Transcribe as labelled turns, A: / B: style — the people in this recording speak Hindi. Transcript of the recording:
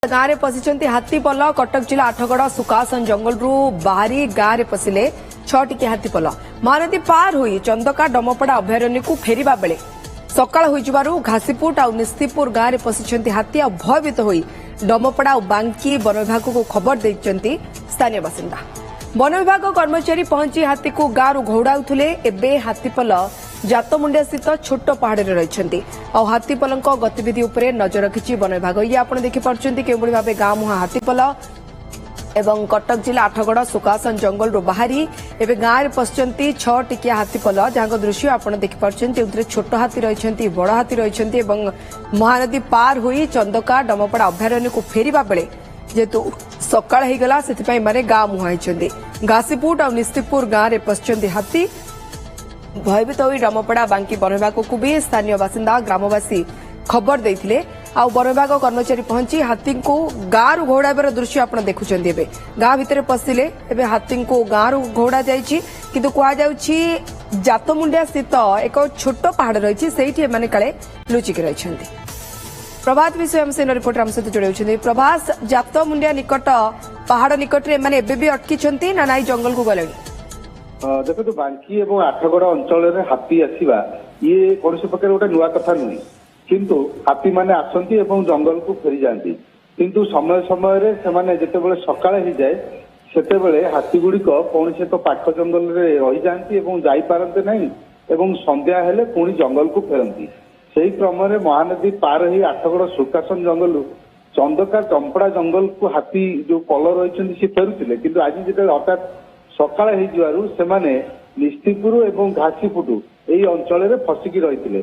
A: गाँव में पशिंट हाथीपल कटक जिला आठगड़ सुकासन जंगल बाहरी गाँव में पशिले 6 टिकी हाथीपल महानदी पार हुई चंदका डमपड़ा अभयारण्य को फेरिबा बेले सकाळ होइजिबारु घासीपुट आ निस्तीपुर गाँव में पशिंट हाथी आ भयभीत होई डमपड़ा और बांकी वन विभाग को खबर देइचंती स्थानीय बासिंदा। वन विभाग कर्मचारी पहुंची हाथी को गाँव घौड़ाउथुले एबे हाथीपल जातमुंडिया स्थित छोट पहाड़ में रही हाथीपल गतिविधि उपरे नजर रखिछि वन विभाग। ये आप देखिपार्चंती केभଳି भाबे गाँ मुहां हाथीपल एवं कटक जिला आठगड़ सुकासन जंगल बाहरी एवं गाँव में पशिंट 6 टिकिया हाथीपल जहाँ दृश्य आप देखिपार्चंती छोट हाथी रही बड़ हाथी रही महानदी पार हुई चंदका डमपड़ा अभयारण्य को फेरिबा बेले जेहेतु सकाळ होगला से माने गाँ मुहां घासीपुट और निस्तीपुर गाँव में पशिंट हाथी भयभीत होई डमपड़ा बांकी वन विभाग को भी स्थानीय बासिंदा ग्रामवासी खबर देते वन विभाग कर्मचारी पहुंची हाथी को गाँव घौड़ाइबार दृश्य आप देखुंत गाँ भितर पशिले एवं हाथी को गाँव घौड़ा किंतु कहुच्छी जातमुंडिया स्थित एक छोट पहाड़ रही से काले लुचिकी रही। प्रभात विषय एमसीन रिपोर्टर आम सहित जोड़ी प्रभास जातमुंडिया निकट पहाड़ निकट में एबी अटकी ना नाई जंगल को गले
B: देखो बांकी और आठगड़ अंचल हाथी आसवा ये कौन प्रकार गोटे नुआ कथा नुहे किंतु हाथी माने आसती और जंगल को फेरी जाती किंतु समय समय से सकाळ हो जाए से हाथी गुड़िक कौन से पाख जंगल में रही जाती जापारते नहीं एवं संध्या हेले पुणी जंगल को फेरती से क्रम महानदी पार ही आठगड़ सुकासन जंगल चंदका चंपड़ा जंगल को हाथी जो पल रही सी फेरुले कि आज जो हठात सकाळ हो निस्तीपुर और घासीपुट यही अंचल फसिकी रही